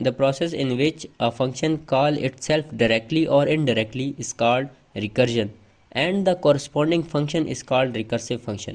the process in which a function call itself directly or indirectly is called recursion and the corresponding function is called recursive function۔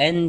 n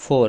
4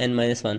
n-1،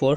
4